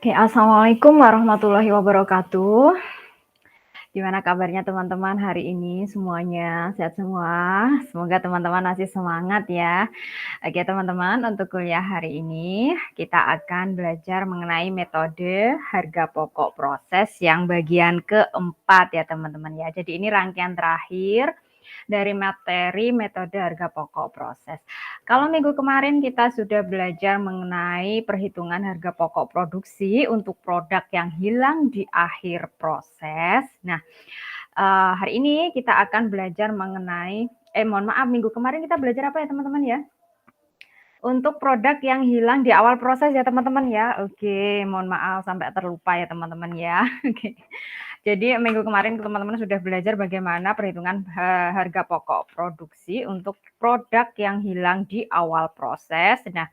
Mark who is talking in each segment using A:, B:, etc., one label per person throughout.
A: Oke, assalamualaikum warahmatullahi wabarakatuh. Gimana kabarnya teman-teman hari ini semuanya? Sehat semua? Semoga teman-teman masih semangat ya. Oke teman-teman, untuk kuliah hari ini kita akan belajar mengenai metode harga pokok proses yang bagian keempat ya teman-teman ya. Jadi ini rangkaian terakhir dari materi metode harga pokok proses. Kalau minggu kemarin kita sudah belajar mengenai perhitungan harga pokok produksi untuk produk yang hilang di akhir proses. Nah, hari ini kita akan belajar mengenai mohon maaf, minggu kemarin kita belajar apa ya teman-teman ya? Untuk produk yang hilang di awal proses ya teman-teman ya. Oke, mohon maaf sampai terlupa ya teman-teman ya. Oke. Jadi minggu kemarin teman-teman sudah belajar bagaimana perhitungan harga pokok produksi untuk produk yang hilang di awal proses. Nah,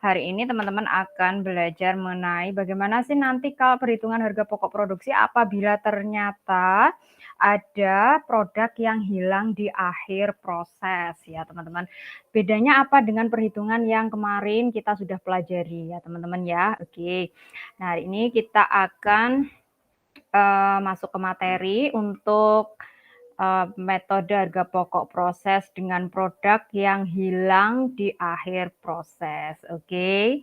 A: hari ini teman-teman akan belajar mengenai bagaimana sih nanti kalau perhitungan harga pokok produksi apabila ternyata ada produk yang hilang di akhir proses ya teman-teman. Bedanya apa dengan perhitungan yang kemarin kita sudah pelajari ya teman-teman ya. Oke. Nah, hari ini kita akan masuk ke materi untuk metode harga pokok proses dengan produk yang hilang di akhir proses. Oke.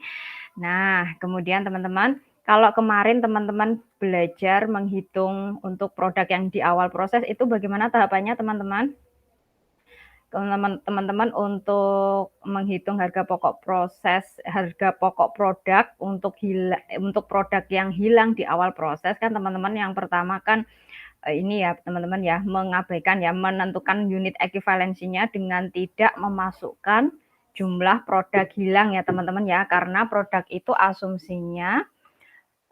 A: Nah, kemudian teman-teman, kalau kemarin teman-teman belajar menghitung untuk produk yang di awal proses itu bagaimana tahapannya teman-teman? Teman-teman untuk menghitung harga pokok proses, harga pokok produk untuk produk yang hilang di awal proses kan teman-teman yang pertama kan ini ya teman-teman ya, mengabaikan ya, menentukan unit ekivalensinya dengan tidak memasukkan jumlah produk hilang ya teman-teman ya, karena produk itu asumsinya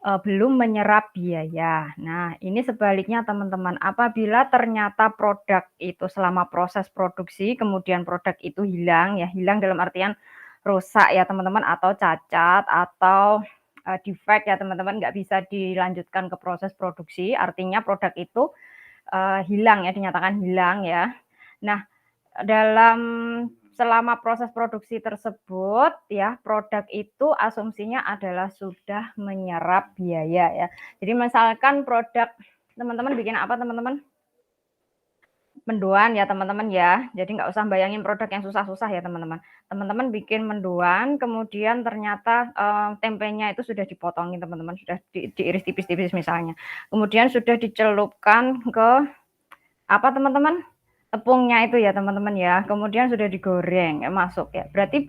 A: belum menyerap biaya. Nah, ini sebaliknya teman-teman, apabila ternyata produk itu selama proses produksi, kemudian produk itu hilang ya, hilang dalam artian rusak ya teman-teman, atau cacat, atau defect ya teman-teman, nggak bisa dilanjutkan ke proses produksi, artinya produk itu hilang ya, dinyatakan hilang ya. Nah, dalam selama proses produksi tersebut ya, produk itu asumsinya adalah sudah menyerap biaya ya. Jadi misalkan produk teman-teman bikin apa teman-teman? Mendoan ya teman-teman ya. Jadi nggak usah bayangin produk yang susah-susah ya teman-teman. Teman-teman bikin mendoan, kemudian ternyata tempenya itu sudah dipotongin teman-teman, sudah diiris tipis-tipis misalnya. Kemudian sudah dicelupkan ke apa teman-teman? Tepungnya itu ya teman-teman ya. Kemudian sudah digoreng, masuk ya. Berarti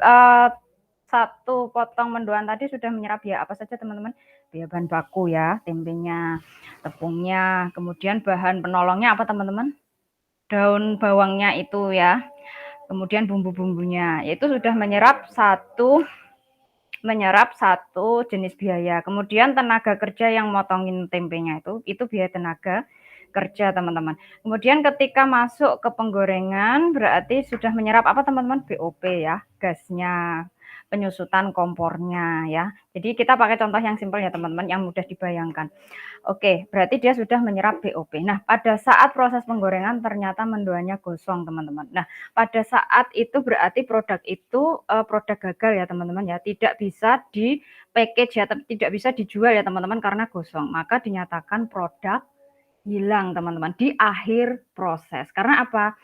A: satu potong mendoan tadi sudah menyerap ya apa saja teman-teman? Biaya bahan baku ya, tempenya, tepungnya, kemudian bahan penolongnya apa teman-teman? Daun bawangnya itu ya. Kemudian bumbu-bumbunya, itu sudah menyerap satu jenis biaya. Kemudian tenaga kerja yang motongin tempenya itu biaya tenaga kerja teman-teman. Kemudian ketika masuk ke penggorengan berarti sudah menyerap apa teman-teman? BOP ya, gasnya, penyusutan kompornya ya. Jadi kita pakai contoh yang simpel ya teman-teman, yang mudah dibayangkan. Oke, berarti dia sudah menyerap BOP. Nah, pada saat proses penggorengan ternyata mendoannya gosong teman-teman. Nah, pada saat itu berarti produk itu produk gagal ya teman-teman ya, tidak bisa di package ya, tidak bisa dijual ya teman-teman karena gosong. Maka dinyatakan produk hilang teman-teman di akhir proses. Karena apa?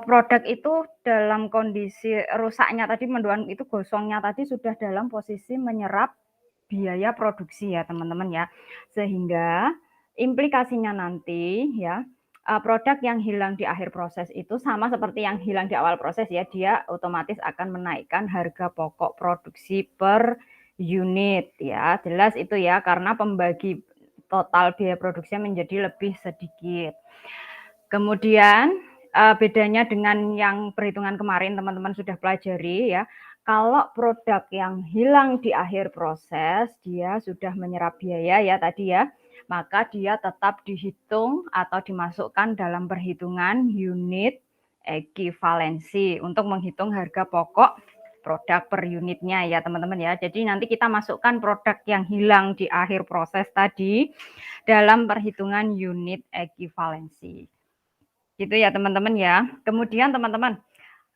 A: Produk itu dalam kondisi rusaknya tadi, mendoan itu gosongnya tadi sudah dalam posisi menyerap biaya produksi ya teman-teman ya. Sehingga implikasinya nanti ya, produk yang hilang di akhir proses itu sama seperti yang hilang di awal proses ya, dia otomatis akan menaikkan harga pokok produksi per unit ya. Jelas itu ya, karena pembagi total biaya produksinya menjadi lebih sedikit. Kemudian bedanya dengan yang perhitungan kemarin teman-teman sudah pelajari ya. Kalau produk yang hilang di akhir proses, dia sudah menyerap biaya ya tadi ya, maka dia tetap dihitung atau dimasukkan dalam perhitungan unit ekivalensi untuk menghitung harga pokok produk per unitnya ya teman-teman ya. Jadi nanti kita masukkan produk yang hilang di akhir proses tadi dalam perhitungan unit ekivalensi. Gitu ya teman-teman ya. Kemudian teman-teman,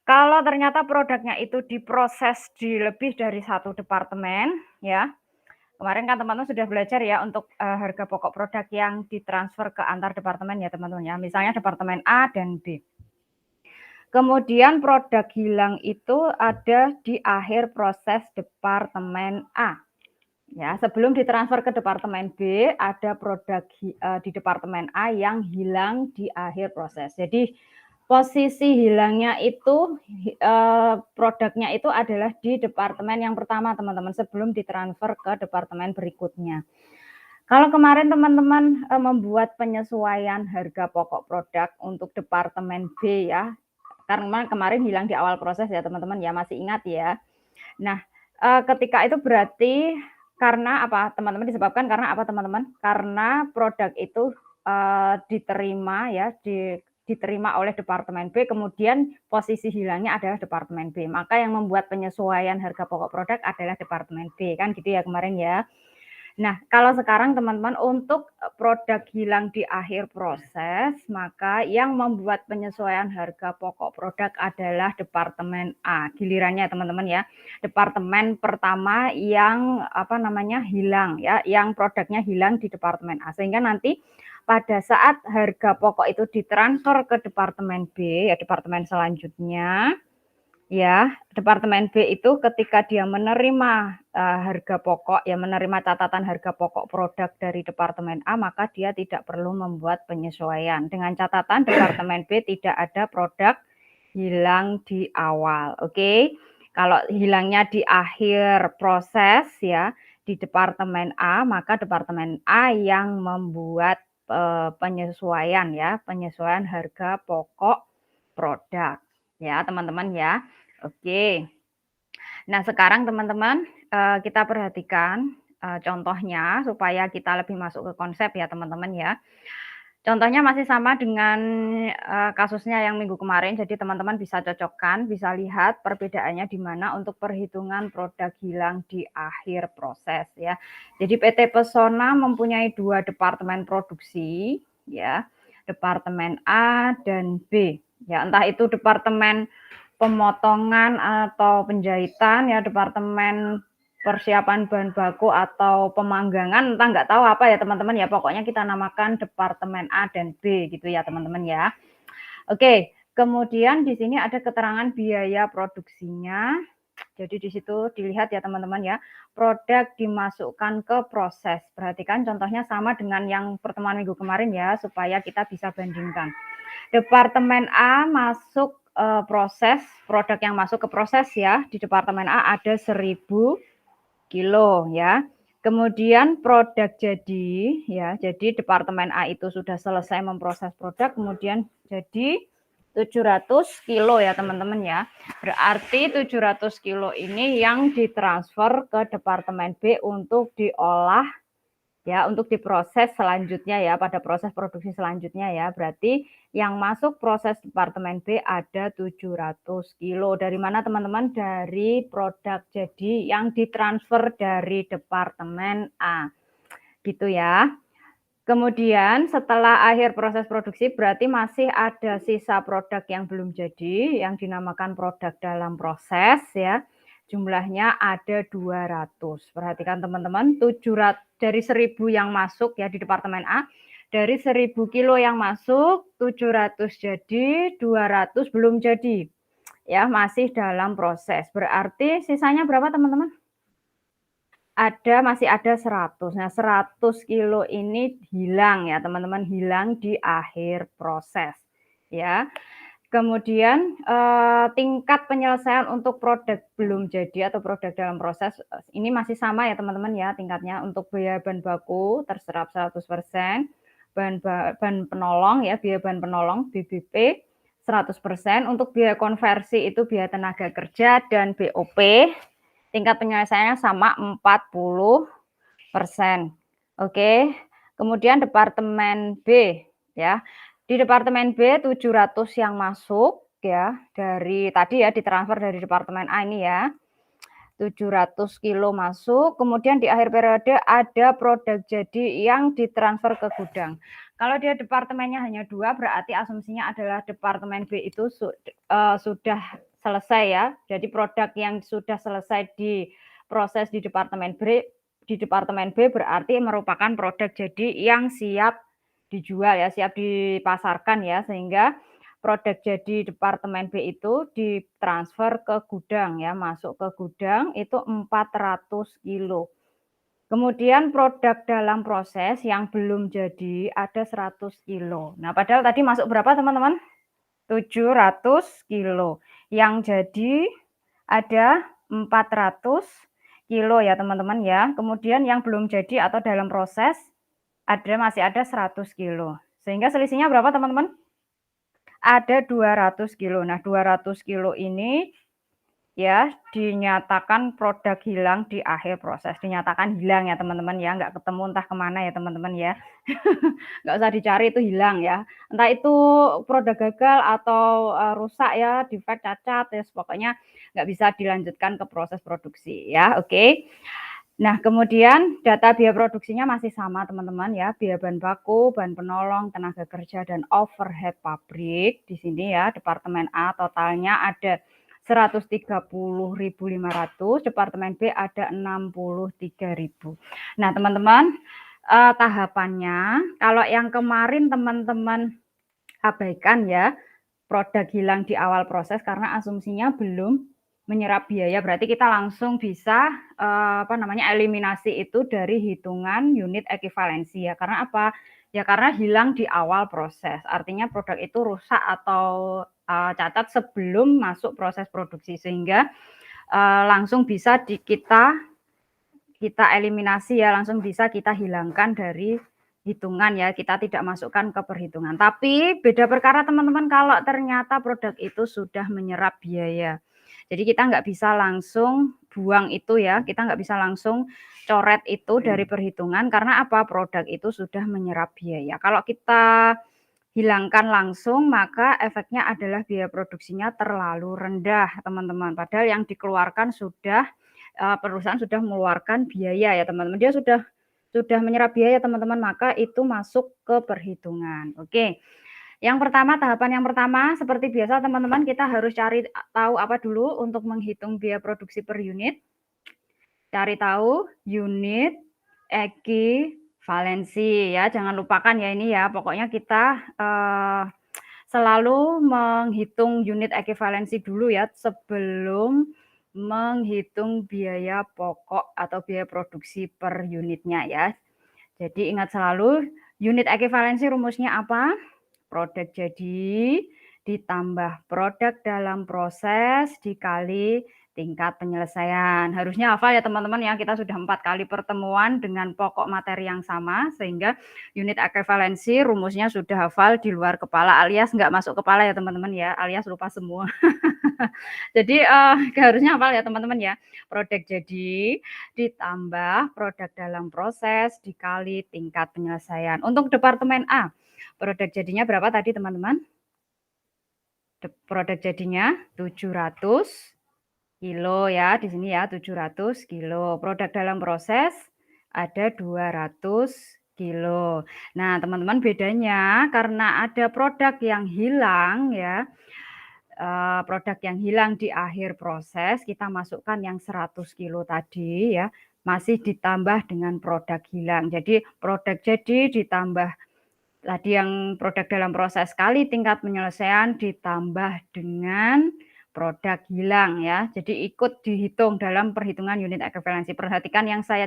A: kalau ternyata produknya itu diproses di lebih dari satu departemen ya, Kemarin kan teman-teman sudah belajar ya untuk harga pokok produk yang ditransfer ke antar departemen ya teman-teman ya. Misalnya departemen A dan B. Kemudian produk hilang itu ada di akhir proses departemen A. Ya, sebelum ditransfer ke departemen B, ada produk di departemen A yang hilang di akhir proses. Jadi posisi hilangnya itu produknya itu adalah di departemen yang pertama teman-teman sebelum ditransfer ke departemen berikutnya. Kalau kemarin teman-teman membuat penyesuaian harga pokok produk untuk departemen B ya, karena kemarin hilang di awal proses ya teman-teman ya, masih ingat ya. Nah, ketika itu berarti karena apa teman-teman, disebabkan karena apa teman-teman? Karena produk itu diterima ya, diterima oleh departemen B, kemudian posisi hilangnya adalah departemen B. Maka yang membuat penyesuaian harga pokok produk adalah departemen B, kan gitu ya kemarin ya. Nah, kalau sekarang teman-teman untuk produk hilang di akhir proses, maka yang membuat penyesuaian harga pokok produk adalah departemen A. Gilirannya teman-teman ya. Departemen pertama yang apa namanya hilang ya, yang produknya hilang di departemen A. Sehingga nanti pada saat harga pokok itu ditransfer ke departemen B, ya departemen selanjutnya, ya, departemen B itu ketika dia menerima harga pokok, ya menerima catatan harga pokok produk dari departemen A, maka dia tidak perlu membuat penyesuaian. Dengan catatan departemen B tidak ada produk hilang di awal. Oke. Kalau hilangnya di akhir proses ya di departemen A, maka departemen A yang membuat penyesuaian ya, penyesuaian harga pokok produk. Ya, teman-teman ya. Oke. Nah, sekarang teman-teman kita perhatikan contohnya supaya kita lebih masuk ke konsep ya teman-teman ya. Contohnya masih sama dengan kasusnya yang minggu kemarin, jadi teman-teman bisa cocokkan, bisa lihat perbedaannya di mana untuk perhitungan produk hilang di akhir proses ya. Jadi PT Pesona mempunyai 2 departemen produksi ya, departemen A dan B. Ya, entah itu departemen pemotongan atau penjahitan ya, departemen persiapan bahan baku atau pemanggangan, entah nggak tahu apa ya teman-teman ya, pokoknya kita namakan departemen A dan B gitu ya teman-teman ya. Oke, kemudian di sini ada keterangan biaya produksinya. Jadi di situ dilihat ya teman-teman ya, produk dimasukkan ke proses. Perhatikan contohnya sama dengan yang pertemuan minggu kemarin ya, supaya kita bisa bandingkan. Departemen A masuk proses, produk yang masuk ke proses ya, di departemen A ada 1000 kilo ya. Kemudian produk jadi ya, jadi departemen A itu sudah selesai memproses produk, kemudian jadi 700 kilo ya teman-teman ya. Berarti 700 kilo ini yang ditransfer ke departemen B untuk diolah ya, untuk diproses selanjutnya ya, pada proses produksi selanjutnya ya. Berarti yang masuk proses departemen B ada 700 kilo. Dari mana teman-teman? Dari produk jadi yang ditransfer dari departemen A. Gitu ya. Kemudian setelah akhir proses produksi berarti masih ada sisa produk yang belum jadi, yang dinamakan produk dalam proses ya. Jumlahnya ada 200. Perhatikan teman-teman, 700 dari 1000 yang masuk ya di departemen A, dari 1000 kilo yang masuk 700 jadi, 200 belum jadi. Ya, masih dalam proses. Berarti sisanya berapa teman-teman? Masih ada 100. Nah, 100 kilo ini hilang ya, teman-teman, hilang di akhir proses, ya. Kemudian tingkat penyelesaian untuk produk belum jadi atau produk dalam proses ini masih sama ya teman-teman ya tingkatnya. Untuk biaya bahan baku terserap 100%, bahan penolong ya, biaya bahan penolong BBP 100%, untuk biaya konversi itu biaya tenaga kerja dan BOP tingkat penyelesaiannya sama 40%. Oke. Kemudian departemen B ya. Di departemen B 700 yang masuk ya, dari tadi ya ditransfer dari departemen A ini ya. 700 kilo masuk, kemudian di akhir periode ada produk jadi yang ditransfer ke gudang. Kalau dia departemennya hanya 2, berarti asumsinya adalah departemen B itu sudah selesai ya. Jadi produk yang sudah selesai diproses di departemen di departemen B berarti merupakan produk jadi yang siap dijual ya, siap dipasarkan ya, sehingga produk jadi departemen B itu ditransfer ke gudang ya, masuk ke gudang itu 400 kilo. Kemudian produk dalam proses yang belum jadi ada 100 kilo. Nah, padahal tadi masuk berapa teman-teman? 700 kilo. Yang jadi ada 400 kilo ya teman-teman ya. Kemudian yang belum jadi atau dalam proses masih ada 100 kilo. Sehingga selisihnya berapa teman-teman? Ada 200 kilo. Nah, 200 kilo ini ya dinyatakan produk hilang di akhir proses. Dinyatakan hilang ya teman-teman ya, nggak ketemu entah kemana ya teman-teman ya. Nggak usah dicari, itu hilang ya. Entah itu produk gagal atau rusak ya, defect, cacat, ya pokoknya nggak bisa dilanjutkan ke proses produksi ya, oke. Nah, kemudian data biaya produksinya masih sama teman-teman ya, biaya bahan baku, bahan penolong, tenaga kerja, dan overhead pabrik. Di sini ya, departemen A totalnya ada 130.500, departemen B ada 63.000. Nah, teman-teman, tahapannya kalau yang kemarin teman-teman abaikan ya, produk hilang di awal proses karena asumsinya belum menyerap biaya, berarti kita langsung bisa eliminasi itu dari hitungan unit ekivalensi ya. Karena apa? Ya karena hilang di awal proses. Artinya produk itu rusak atau cacat sebelum masuk proses produksi, sehingga langsung bisa kita eliminasi ya, langsung bisa kita hilangkan dari hitungan ya, kita tidak masukkan ke perhitungan. Tapi beda perkara teman-teman kalau ternyata produk itu sudah menyerap biaya. Jadi kita nggak bisa langsung buang itu ya, kita nggak bisa langsung coret itu dari perhitungan karena apa? Produk itu sudah menyerap biaya. Kalau kita hilangkan langsung maka efeknya adalah biaya produksinya terlalu rendah teman-teman. Padahal yang dikeluarkan sudah perusahaan sudah mengeluarkan biaya ya teman-teman. Dia sudah menyerap biaya teman-teman, maka itu masuk ke perhitungan. Oke. Tahapan yang pertama seperti biasa teman-teman, kita harus cari tahu apa dulu untuk menghitung biaya produksi per unit. Cari tahu unit ekivalensi ya, jangan lupakan ya ini ya. Pokoknya kita selalu menghitung unit ekivalensi dulu ya sebelum menghitung biaya pokok atau biaya produksi per unitnya ya. Jadi ingat selalu unit ekivalensi rumusnya apa? Produk jadi ditambah produk dalam proses dikali tingkat penyelesaian. Harusnya hafal ya teman-teman ya, kita sudah 4 kali pertemuan dengan pokok materi yang sama, sehingga unit ekivalensi rumusnya sudah hafal di luar kepala alias nggak masuk kepala ya teman-teman ya, alias lupa semua. Jadi harusnya hafal ya teman-teman ya, produk jadi ditambah produk dalam proses dikali tingkat penyelesaian. Untuk departemen A, produk jadinya berapa tadi teman-teman? Produk jadinya 700 kilo ya, di sini ya 700 kilo. Produk dalam proses ada 200 kilo. Nah, teman-teman bedanya karena ada produk yang hilang ya, produk yang hilang di akhir proses, kita masukkan yang 100 kilo tadi ya, masih ditambah dengan produk hilang. Jadi produk jadi ditambah tadi yang produk dalam proses kali tingkat penyelesaian ditambah dengan produk hilang ya. Jadi ikut dihitung dalam perhitungan unit ekivalensi. Perhatikan yang saya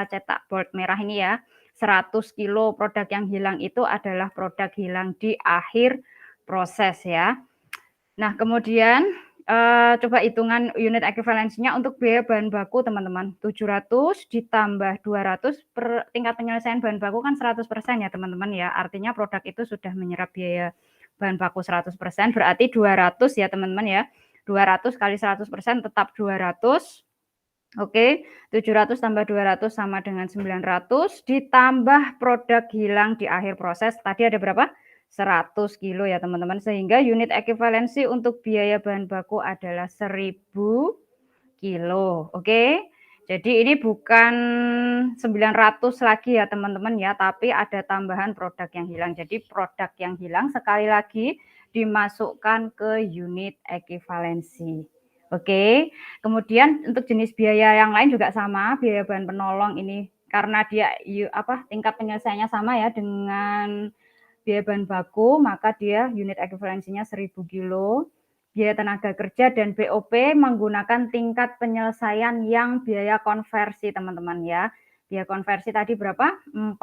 A: cetak bold merah ini ya. 100 kilo produk yang hilang itu adalah produk hilang di akhir proses ya. Nah, kemudian coba hitungan unit ekivalensinya untuk biaya bahan baku teman-teman. 700 ditambah 200 per tingkat penyelesaian bahan baku kan 100% ya teman-teman ya. Artinya produk itu sudah menyerap biaya bahan baku 100%, berarti 200 ya teman-teman ya. 200 kali 100% tetap 200. Oke, 700 tambah 200 sama dengan 900 ditambah produk hilang di akhir proses. Tadi ada berapa? 100 kilo ya teman-teman, sehingga unit ekivalensi untuk biaya bahan baku adalah 1000 kilo. Oke, jadi ini bukan 900 lagi ya teman-teman ya, tapi ada tambahan produk yang hilang. Jadi produk yang hilang sekali lagi dimasukkan ke unit ekivalensi. Oke, kemudian untuk jenis biaya yang lain juga sama, biaya bahan penolong ini karena dia tingkat penyelesaiannya sama ya dengan biaya bahan baku, maka dia unit ekuivalensinya 1000 kilo. Biaya tenaga kerja dan BOP menggunakan tingkat penyelesaian yang biaya konversi, teman-teman ya. Biaya konversi tadi berapa? 40%.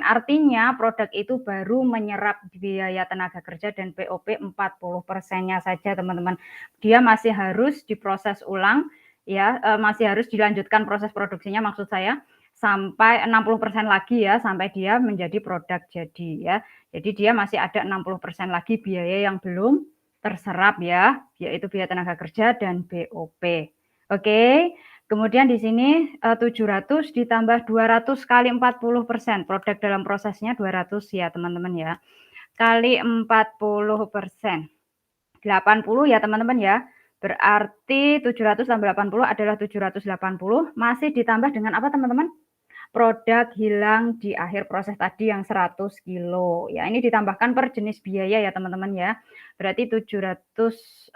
A: Artinya produk itu baru menyerap biaya tenaga kerja dan BOP 40%-nya saja, teman-teman. Dia masih harus diproses ulang ya, masih harus dilanjutkan proses produksinya maksud saya sampai 60% lagi ya, sampai dia menjadi produk jadi ya. Jadi dia masih ada 60% lagi biaya yang belum terserap ya, yaitu biaya tenaga kerja dan BOP. Oke, kemudian di sini 700 ditambah 200 kali 40%, produk dalam prosesnya 200 ya teman-teman ya, kali 40%, 80 ya teman-teman ya. Berarti 700 tambah 80 adalah 780, masih ditambah dengan apa teman-teman? Produk hilang di akhir proses tadi yang 100 kilo. Ya, ini ditambahkan per jenis biaya ya teman-teman ya. Berarti 780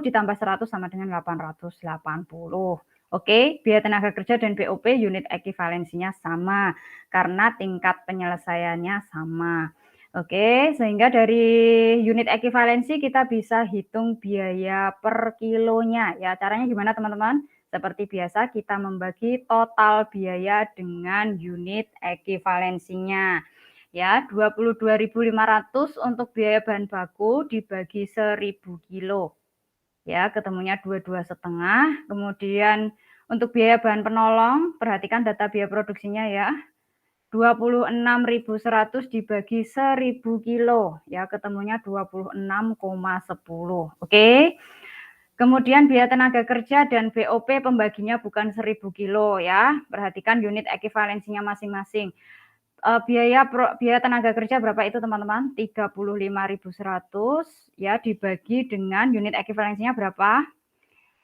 A: ditambah 100 sama dengan 880. Oke, biaya tenaga kerja dan BOP unit ekuivalensinya sama karena tingkat penyelesaiannya sama. Oke, sehingga dari unit ekuivalensi kita bisa hitung biaya per kilonya ya. Caranya gimana teman-teman? Seperti biasa kita membagi total biaya dengan unit ekuivalensinya. Ya, 22.500 untuk biaya bahan baku dibagi 1000 kilo. Ya, ketemunya 22,5. Kemudian untuk biaya bahan penolong, perhatikan data biaya produksinya ya. 26.100 dibagi 1000 kilo. Ya, ketemunya 26,10. Oke. Kemudian biaya tenaga kerja dan BOP pembaginya bukan 1000 kilo ya. Perhatikan unit ekuivalensinya masing-masing. Biaya tenaga kerja berapa itu teman-teman? 35.100 ya dibagi dengan unit ekuivalensinya berapa?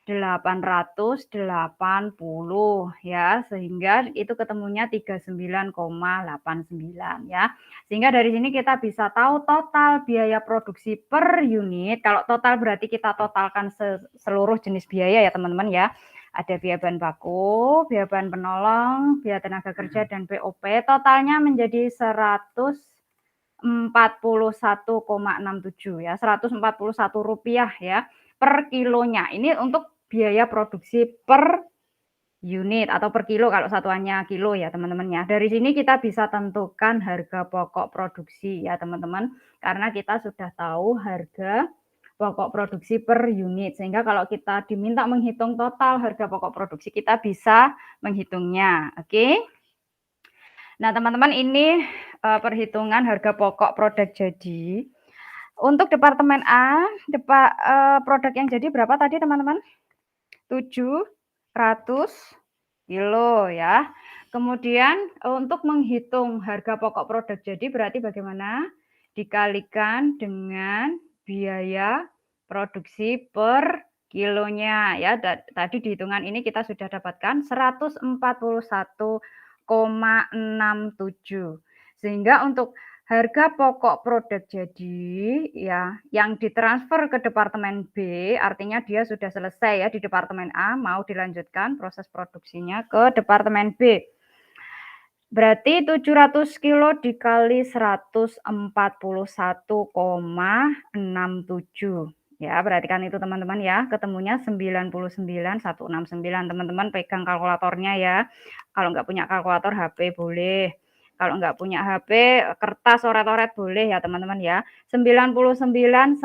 A: 880 ya, sehingga itu ketemunya 39,89 ya. Sehingga dari sini kita bisa tahu total biaya produksi per unit. Kalau total berarti kita totalkan seluruh jenis biaya ya teman-teman ya. Ada biaya bahan baku, biaya bahan penolong, biaya tenaga kerja dan BOP. Totalnya menjadi 141,67 ya, 141 rupiah ya per kilonya. Ini untuk biaya produksi per unit atau per kilo kalau satuannya kilo ya teman-teman ya. Dari sini kita bisa tentukan harga pokok produksi ya teman-teman, karena kita sudah tahu harga pokok produksi per unit, sehingga kalau kita diminta menghitung total harga pokok produksi kita bisa menghitungnya. Oke. Nah teman-teman, ini perhitungan harga pokok produk jadi. Untuk departemen A, produk yang jadi berapa tadi teman-teman? 700 kilo ya. Kemudian untuk menghitung harga pokok produk jadi berarti bagaimana? Dikalikan dengan biaya produksi per kilonya ya. Tadi di hitungan ini kita sudah dapatkan 141,67. Sehingga untuk harga pokok produk jadi ya yang ditransfer ke departemen B, artinya dia sudah selesai ya di departemen A, mau dilanjutkan proses produksinya ke departemen B. Berarti 700 kilo dikali 141,67 ya, perhatikan itu teman-teman ya, ketemunya 99,169. Teman-teman pegang kalkulatornya ya. Kalau nggak punya kalkulator HP boleh. Kalau nggak punya HP, kertas oret-oret boleh ya teman-teman ya. 99.169.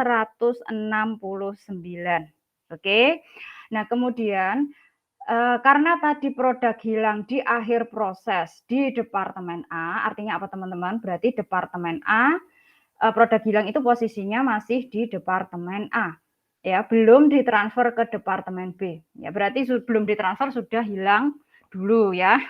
A: Oke. Nah kemudian karena tadi produk hilang di akhir proses di departemen A, artinya apa teman-teman? Berarti departemen A, produk hilang itu posisinya masih di departemen A. Ya, belum ditransfer ke departemen B. Ya, berarti belum ditransfer sudah hilang dulu ya.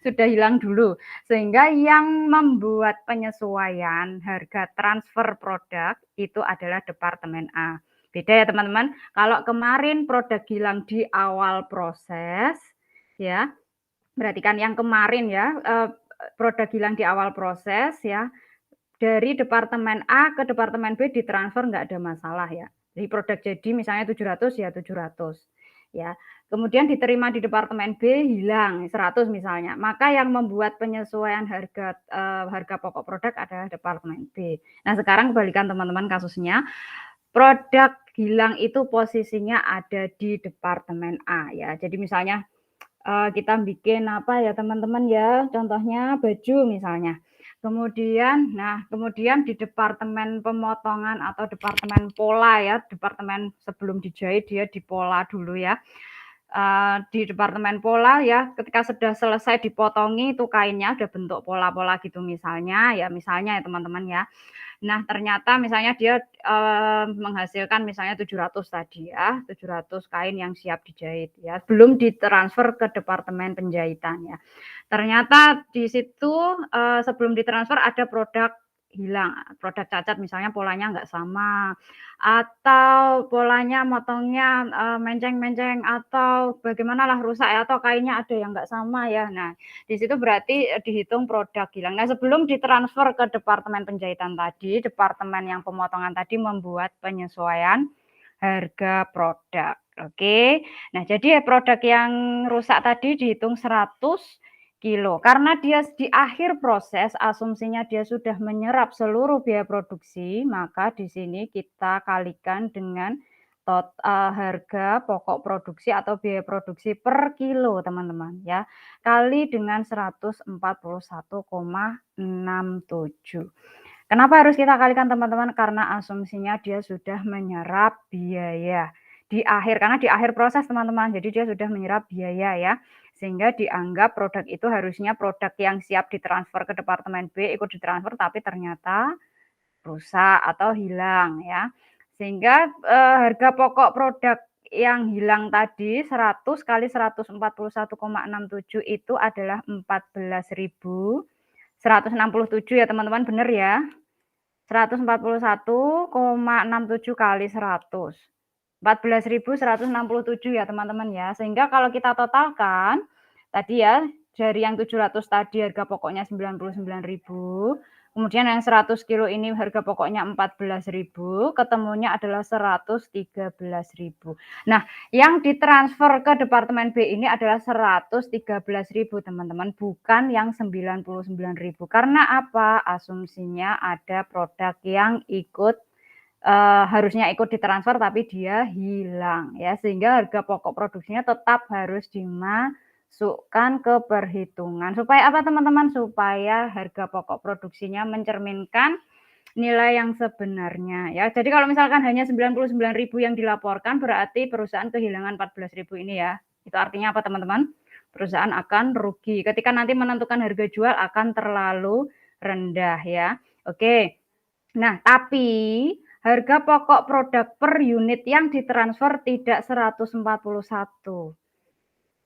A: Sudah hilang dulu. Sehingga yang membuat penyesuaian harga transfer produk itu adalah departemen A. Beda ya teman-teman. Kalau kemarin produk hilang di awal proses, ya, berarti kan yang kemarin ya, produk hilang di awal proses ya, dari departemen A ke departemen B ditransfer nggak ada masalah ya. Jadi produk jadi misalnya 700 ya 700 ya. Kemudian diterima di departemen B hilang 100 misalnya. Maka yang membuat penyesuaian harga pokok produk adalah departemen B. Nah, sekarang kebalikan teman-teman kasusnya. Produk hilang itu posisinya ada di departemen A ya. Jadi misalnya kita bikin apa ya teman-teman ya, contohnya baju misalnya. Kemudian di departemen pemotongan atau departemen pola ya, departemen sebelum dijahit dia dipola dulu ya. Di departemen pola ya, ketika sudah selesai dipotongi itu kainnya udah bentuk pola-pola gitu misalnya ya teman-teman ya. Nah, ternyata misalnya dia, menghasilkan misalnya 700 tadi ya, 700 kain yang siap dijahit ya, belum ditransfer ke departemen penjahitan ya. Ternyata di situ, sebelum ditransfer ada produk hilang, produk cacat misalnya polanya nggak sama, atau polanya motongnya, menceng-menceng atau bagaimanalah rusak ya, atau kainnya ada yang nggak sama ya. Nah, di situ berarti, dihitung produk hilang. Nah, sebelum ditransfer ke departemen penjahitan tadi, departemen yang pemotongan tadi membuat penyesuaian harga produk, oke. Nah, jadi produk yang rusak tadi dihitung 100 kilo. Karena dia di akhir proses asumsinya dia sudah menyerap seluruh biaya produksi, maka di sini kita kalikan dengan harga pokok produksi atau biaya produksi per kilo teman-teman ya, kali dengan 141,67. Kenapa harus kita kalikan teman-teman? Karena asumsinya dia sudah menyerap biaya di akhir, karena di akhir proses teman-teman, jadi dia sudah menyerap biaya ya, sehingga dianggap produk itu harusnya produk yang siap ditransfer ke departemen B ikut ditransfer tapi ternyata rusak atau hilang ya. Sehingga, harga pokok produk yang hilang tadi 100 kali 141,67 itu adalah 14.167 ya teman-teman, bener ya? 141,67 kali 100. 14.167 ya teman-teman ya. Sehingga kalau kita totalkan, tadi ya, dari yang 700 tadi harga pokoknya 99.000, kemudian yang 100 kilo ini harga pokoknya 14.000, ketemunya adalah 113.000. Nah, yang ditransfer ke departemen B ini adalah 113.000 teman-teman, bukan yang 99.000. Karena apa? Asumsinya ada produk yang ikut harusnya ikut ditransfer tapi dia hilang ya, sehingga harga pokok produksinya tetap harus dimasukkan ke perhitungan. Supaya apa teman-teman? Supaya harga pokok produksinya mencerminkan nilai yang sebenarnya ya. Jadi kalau misalkan hanya 99.000 yang dilaporkan berarti perusahaan kehilangan 14.000 ini ya. Itu artinya apa teman-teman? Perusahaan akan rugi. Ketika nanti menentukan harga jual akan terlalu rendah ya. Oke. Nah, tapi harga pokok produk per unit yang ditransfer tidak 141.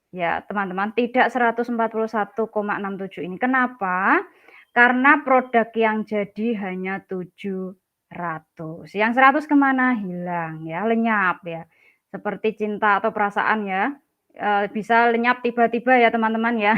A: Ya, teman-teman, tidak 141,67 ini. Kenapa? Karena produk yang jadi hanya 700. Yang 100 kemana? Hilang ya, lenyap ya. Seperti cinta atau perasaan ya, bisa lenyap tiba-tiba ya teman-teman ya.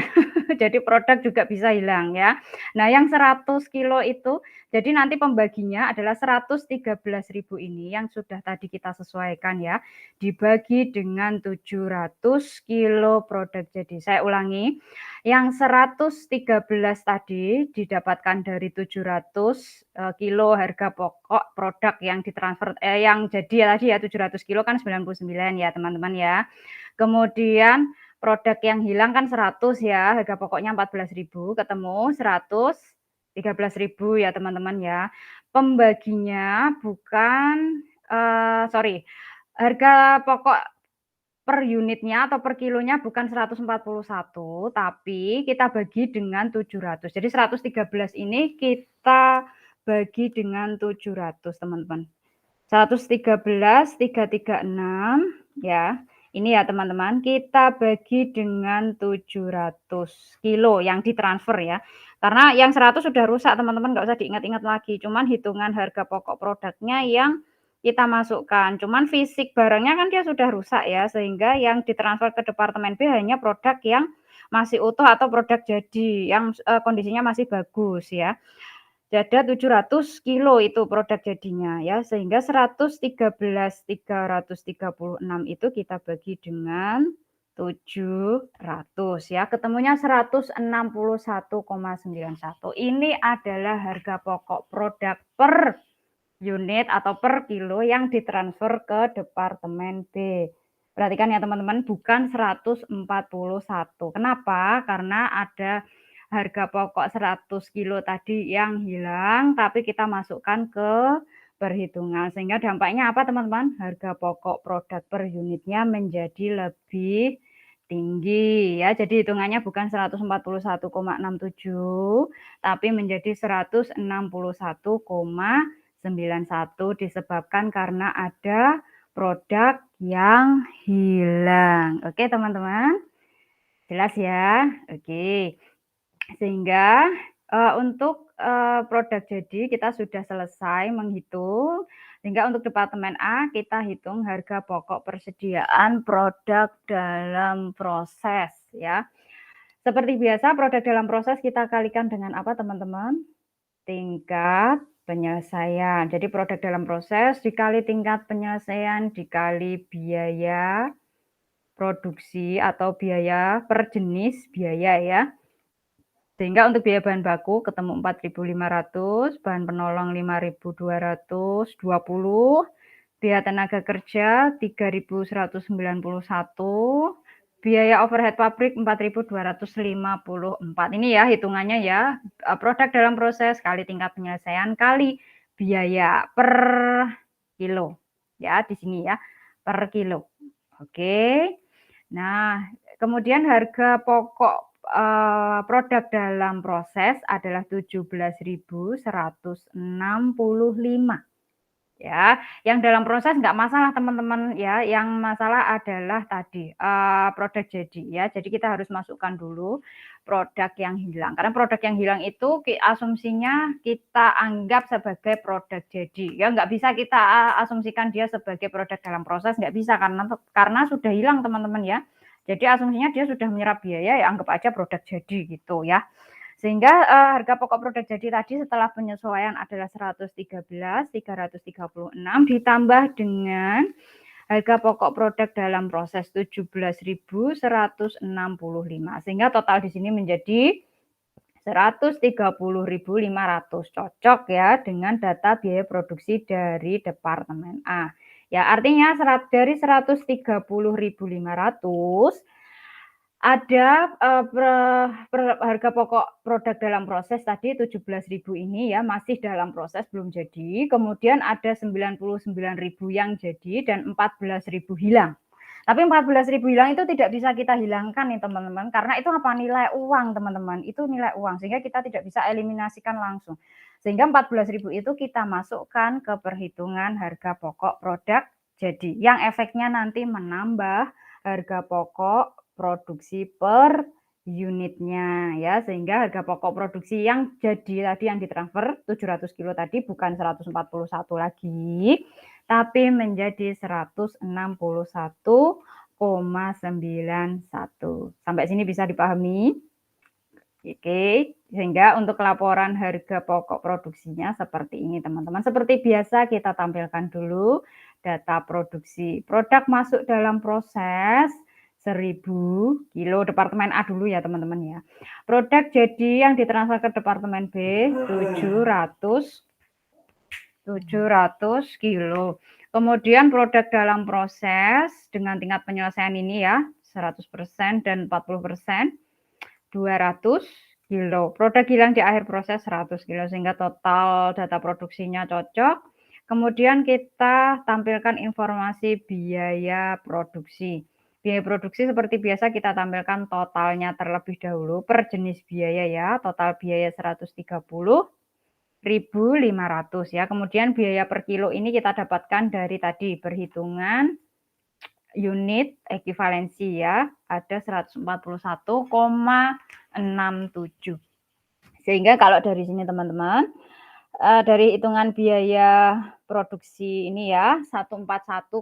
A: Jadi produk juga bisa hilang ya. Nah, yang 100 kilo itu, jadi nanti pembaginya adalah 113.000 ini yang sudah tadi kita sesuaikan ya, dibagi dengan 700 kilo produk jadi. Saya ulangi, yang 113 tadi didapatkan dari 700 kilo harga pokok produk yang ditransfer yang jadi ya tadi ya 700 kilo kan 99 ya teman-teman ya. Kemudian produk yang hilang kan 100 ya, harga pokoknya 14.000, ketemu 113.000 ya teman-teman ya. Pembaginya bukan, harga pokok per unitnya atau per kilonya bukan 141, tapi kita bagi dengan 700. Jadi 113 ini kita bagi dengan 700 teman-teman. 113, 336 ya. Ini ya teman-teman, kita bagi dengan 700 kilo yang ditransfer ya. Karena yang 100 sudah rusak teman-teman, nggak usah diingat-ingat lagi. Cuman hitungan harga pokok produknya yang kita masukkan. Cuman fisik barangnya kan dia sudah rusak ya, sehingga yang ditransfer ke departemen B hanya produk yang masih utuh atau produk jadi, yang kondisinya masih bagus ya. Ada 700 kilo itu produk jadinya ya, sehingga 113.336 itu kita bagi dengan 700 ya, ketemunya 161,91. Ini adalah harga pokok produk per unit atau per kilo yang ditransfer ke Departemen B. Perhatikan ya teman-teman, bukan 141. Kenapa? Karena ada harga pokok 100 kilo tadi yang hilang, tapi kita masukkan ke perhitungan. Sehingga dampaknya apa teman-teman? Harga pokok produk per unitnya menjadi lebih tinggi ya. Jadi hitungannya bukan 141,67, tapi menjadi 161,91 disebabkan karena ada produk yang hilang. Oke teman-teman, jelas ya? Oke. Sehingga untuk produk jadi kita sudah selesai menghitung, sehingga untuk Departemen A kita hitung harga pokok persediaan produk dalam proses ya. Seperti biasa produk dalam proses kita kalikan dengan apa teman-teman? Tingkat penyelesaian. Jadi produk dalam proses dikali tingkat penyelesaian dikali biaya produksi atau biaya per jenis biaya ya. Sehingga untuk biaya bahan baku ketemu 4.500, bahan penolong 5.220, biaya tenaga kerja 3.191, biaya overhead pabrik 4.254. Ini ya hitungannya ya, produk dalam proses kali tingkat penyelesaian kali biaya per kilo. Ya, di sini ya, per kilo. Oke. Nah, kemudian harga pokok produk dalam proses adalah 17.165 ya. Yang dalam proses nggak masalah teman-teman ya, yang masalah adalah tadi produk jadi ya. Jadi kita harus masukkan dulu produk yang hilang, karena produk yang hilang itu asumsinya kita anggap sebagai produk jadi ya, nggak bisa kita asumsikan dia sebagai produk dalam proses, nggak bisa karena sudah hilang teman-teman ya. Jadi asumsinya dia sudah menyerap biaya, ya anggap aja produk jadi gitu ya. Sehingga harga pokok produk jadi tadi setelah penyesuaian adalah 113.336 ditambah dengan harga pokok produk dalam proses 17.165, sehingga total di sini menjadi 130.500. Cocok ya dengan data biaya produksi dari Departemen A. Ya, artinya dari 130.500 ada harga pokok produk dalam proses tadi 17.000 ini ya, masih dalam proses belum jadi. Kemudian ada 99.000 yang jadi dan 14.000 hilang. Tapi 14.000 hilang itu tidak bisa kita hilangkan nih teman-teman, karena itu apa? Nilai uang teman-teman, itu nilai uang, sehingga kita tidak bisa eliminasikan langsung. Sehingga 14.000 itu kita masukkan ke perhitungan harga pokok produk jadi, yang efeknya nanti menambah harga pokok produksi per unitnya ya, sehingga harga pokok produksi yang jadi tadi yang ditransfer 700 kilo tadi bukan 141 lagi, tapi menjadi 161,91. Sampai sini bisa dipahami? Oke, sehingga untuk laporan harga pokok produksinya seperti ini teman-teman. Seperti biasa kita tampilkan dulu data produksi. Produk masuk dalam proses 1.000 kilo, Departemen A dulu ya teman-teman ya. Produk jadi yang ditransfer ke Departemen B 700 kilo. Kemudian produk dalam proses dengan tingkat penyelesaian ini ya 100% dan 40%, 200 kilo. Produk hilang di akhir proses 100 kilo, sehingga total data produksinya cocok. Kemudian kita tampilkan informasi biaya produksi. Biaya produksi seperti biasa kita tampilkan totalnya terlebih dahulu per jenis biaya ya. Total biaya 130.500 ya. Kemudian biaya per kilo ini kita dapatkan dari tadi perhitungan unit ekivalensi ya. Ada 141,67. Sehingga kalau dari sini teman-teman, dari hitungan biaya produksi ini ya 141,67,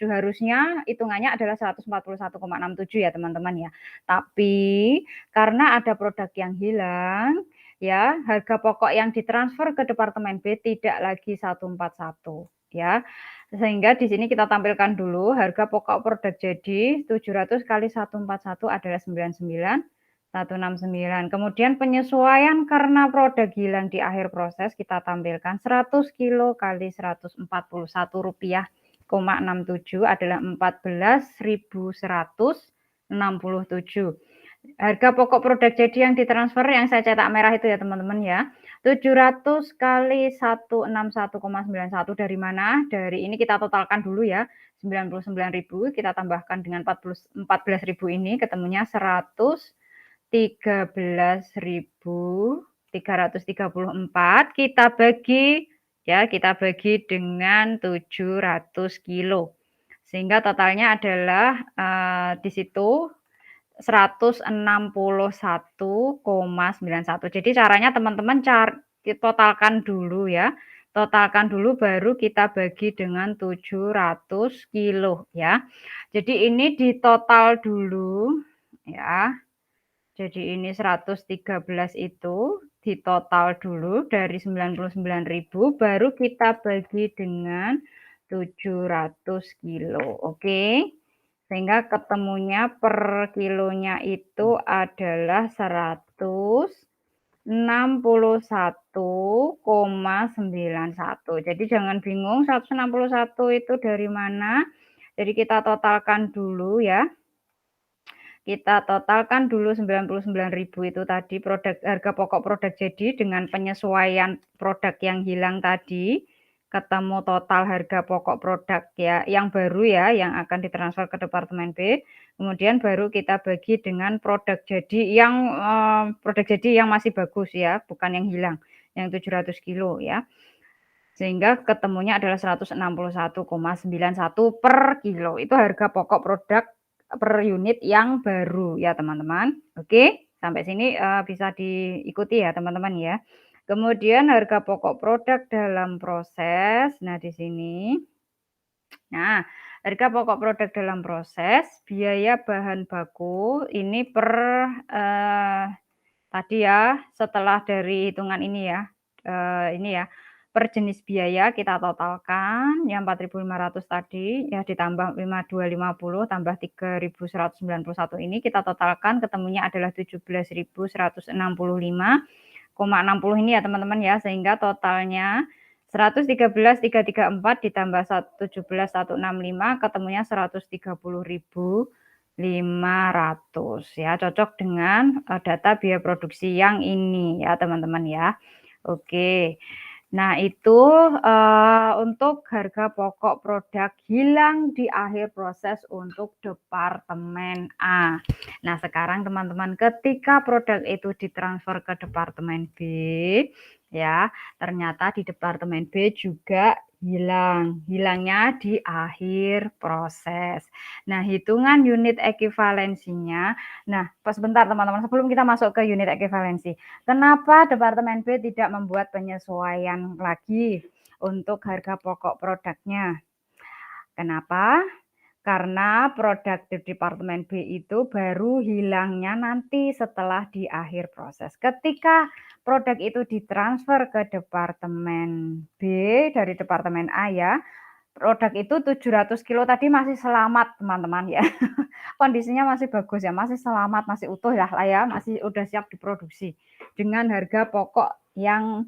A: harusnya hitungannya adalah 141,67 ya teman-teman ya. Tapi karena ada produk yang hilang, ya, harga pokok yang ditransfer ke departemen B tidak lagi 141 ya. Sehingga di sini kita tampilkan dulu harga pokok produk jadi 700 kali 141 adalah 99.169. Kemudian penyesuaian karena produk hilang di akhir proses kita tampilkan 100 kilo kali Rp141,67 adalah 14.167. Harga pokok produk jadi yang ditransfer yang saya cetak merah itu ya teman-teman ya. 700 kali 161,91 dari mana? Dari ini kita totalkan dulu ya. 99.000 kita tambahkan dengan 14.000 ini ketemunya 113.334 kita bagi ya, kita bagi dengan 700 kilo. Sehingga totalnya adalah di situ 161,91. Jadi caranya teman-teman totalkan dulu ya. Totalkan dulu baru kita bagi dengan 700 kilo ya. Jadi ini ditotal dulu ya. Jadi ini 113 itu ditotal dulu dari 99.000 baru kita bagi dengan 700 kilo. Oke. Sehingga ketemunya per kilonya itu adalah 161,91. Jadi jangan bingung 161 itu dari mana. Jadi kita totalkan dulu ya. Kita totalkan dulu 99.000 itu tadi harga pokok produk jadi dengan penyesuaian produk yang hilang tadi. Ketemu total harga pokok produk ya yang baru ya yang akan ditransfer ke departemen B. Kemudian baru kita bagi dengan produk jadi yang masih bagus ya, bukan yang hilang, yang 700 kilo ya. Sehingga ketemunya adalah 161,91 per kilo. Itu harga pokok produk per unit yang baru ya teman-teman. Oke, sampai sini bisa diikuti ya teman-teman ya. Kemudian harga pokok produk dalam proses. Nah, di sini. Nah, harga pokok produk dalam proses, biaya bahan baku ini per tadi ya, setelah dari hitungan ini ya. Ini ya. Per jenis biaya kita totalkan yang 4.500 tadi ya ditambah 5.250 tambah 3.191 ini kita totalkan ketemunya adalah 17.165,60 ini ya teman-teman ya, sehingga totalnya 113.334 ditambah 17.165 ketemunya 130.500 ya, cocok dengan data biaya produksi yang ini ya teman-teman ya. Oke. Nah, itu untuk harga pokok produk hilang di akhir proses untuk departemen A. Nah, sekarang teman-teman ketika produk itu ditransfer ke departemen B, ya, ternyata di departemen B juga hilang. Hilangnya di akhir proses. Nah, hitungan unit ekivalensinya. Nah, sebentar teman-teman, sebelum kita masuk ke unit ekivalensi. Kenapa departemen B tidak membuat penyesuaian lagi untuk harga pokok produknya? Kenapa? Karena produk di departemen B itu baru hilangnya nanti setelah di akhir proses. Ketika produk itu ditransfer ke departemen B dari departemen A ya, produk itu 700 kilo tadi masih selamat teman-teman ya. Kondisinya masih bagus ya, masih selamat, masih utuh ya, masih udah siap diproduksi dengan harga pokok yang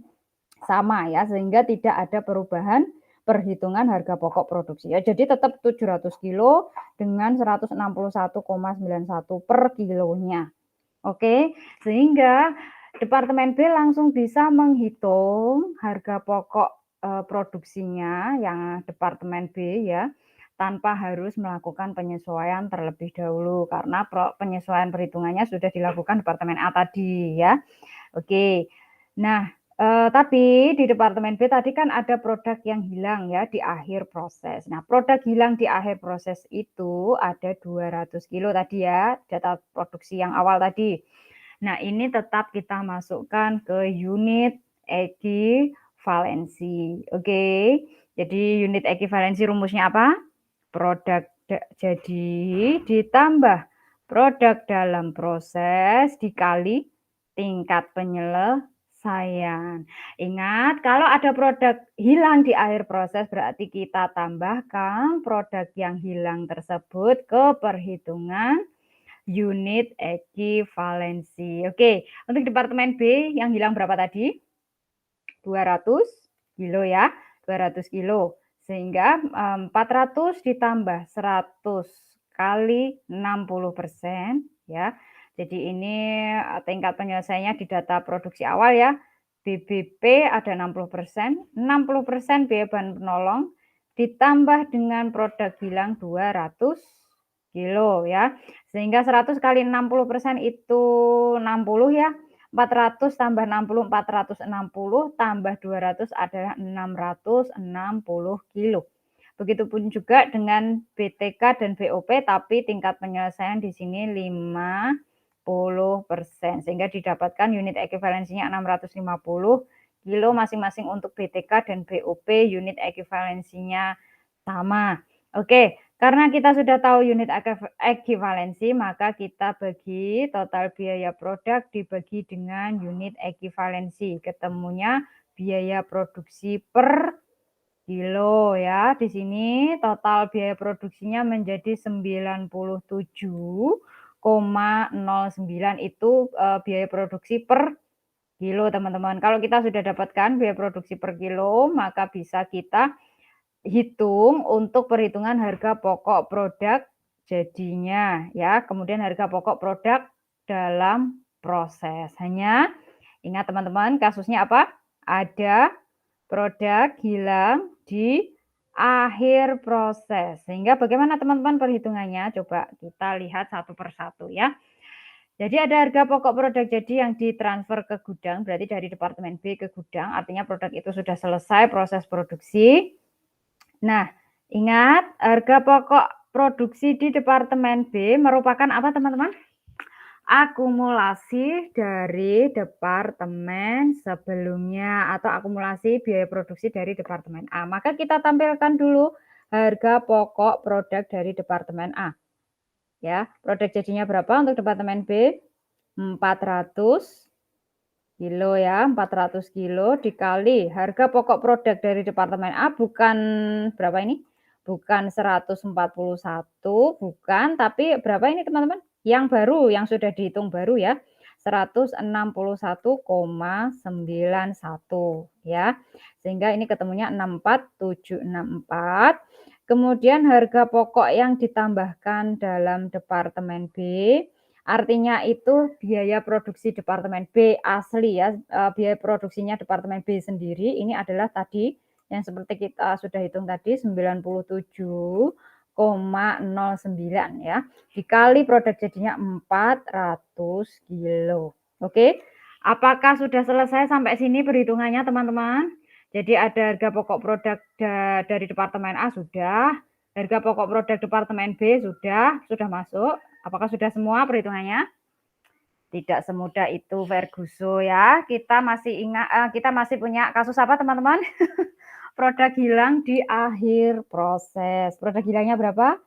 A: sama ya, sehingga tidak ada perubahan perhitungan harga pokok produksi ya. Jadi tetap 700 kilo dengan 161,91 per kilonya. Oke, sehingga departemen B langsung bisa menghitung harga pokok produksinya yang departemen B ya, tanpa harus melakukan penyesuaian terlebih dahulu karena penyesuaian perhitungannya sudah dilakukan departemen A tadi ya. Oke. Nah, tapi di departemen B tadi kan ada produk yang hilang ya di akhir proses. Nah, produk hilang di akhir proses itu ada 200 kilo tadi ya, data produksi yang awal tadi. Nah, ini tetap kita masukkan ke unit ekivalensi. Oke. Jadi unit ekivalensi rumusnya apa? Produk jadi ditambah produk dalam proses dikali tingkat penyelesaian penyelesaian. Ingat, kalau ada produk hilang di akhir proses berarti kita tambahkan produk yang hilang tersebut ke perhitungan unit ekivalensi. Oke, untuk departemen B yang hilang berapa tadi? 200 kilo ya, 200 kilo. Sehingga 400 ditambah 100 kali 60% ya. Jadi ini tingkat penyelesaiannya di data produksi awal ya. BBP ada 60%, 60% biaya bahan penolong ditambah dengan produk hilang 200 kilo ya. Sehingga 100 kali 60% itu 60 ya. 400 tambah 60, 460 tambah 200 adalah 660 kilo. Begitupun juga dengan BTK dan BOP, tapi tingkat penyelesaian di sini 50%. Sehingga didapatkan unit ekivalensinya 650 kilo masing-masing untuk BTK dan BOP, unit ekivalensinya sama. Oke, karena kita sudah tahu unit ekivalensi, maka kita bagi total biaya produk dibagi dengan unit ekivalensi. Ketemunya biaya produksi per kilo ya. Di sini total biaya produksinya menjadi 97,09 itu biaya produksi per kilo, teman-teman. Kalau kita sudah dapatkan biaya produksi per kilo, maka bisa kita hitung untuk perhitungan harga pokok produk jadinya ya, kemudian harga pokok produk dalam proses. Hanya ingat teman-teman, kasusnya apa? Ada produk hilang di akhir proses. Sehingga bagaimana teman-teman perhitungannya? Coba kita lihat satu persatu ya. Jadi ada harga pokok produk jadi yang ditransfer ke gudang, berarti dari departemen B ke gudang, artinya produk itu sudah selesai proses produksi. Nah, ingat harga pokok produksi di departemen B merupakan apa teman-teman? Akumulasi dari departemen sebelumnya atau akumulasi biaya produksi dari departemen A. Maka kita tampilkan dulu harga pokok produk dari departemen A. Ya, produk jadinya berapa untuk departemen B? 400 kilo ya, 400 kilo dikali harga pokok produk dari departemen A bukan berapa ini? Bukan 141, bukan, tapi berapa ini teman-teman? Yang baru, yang sudah dihitung baru ya. 161,91 ya. Sehingga ini ketemunya 64764. Kemudian harga pokok yang ditambahkan dalam departemen B, artinya itu biaya produksi departemen B asli ya, biaya produksinya departemen B sendiri ini adalah tadi yang seperti kita sudah hitung tadi 97,09 ya, dikali produk jadinya 400 kilo. Oke, apakah sudah selesai sampai sini perhitungannya teman-teman? Jadi ada harga pokok produk dari departemen A sudah, harga pokok produk departemen B sudah masuk. Apakah sudah semua perhitungannya? Tidak semudah itu, Ferguso ya. Kita masih punya kasus apa teman-teman? Produk hilang di akhir proses. Produk hilangnya berapa?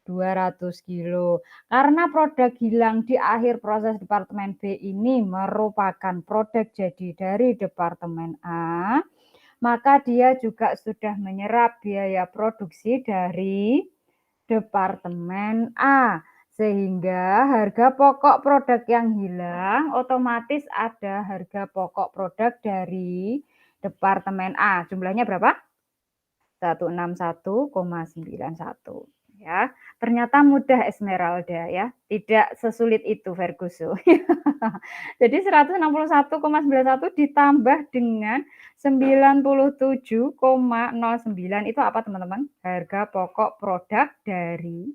A: 200 kilo. Karena produk hilang di akhir proses departemen B ini merupakan produk jadi dari departemen A, maka dia juga sudah menyerap biaya produksi dari departemen A. Sehingga harga pokok produk yang hilang otomatis ada harga pokok produk dari departemen A. Jumlahnya berapa? 161,91 ya. Ternyata mudah Esmeralda ya. Tidak sesulit itu Ferguso. Jadi 161,91 ditambah dengan 97,09 itu apa teman-teman? Harga pokok produk dari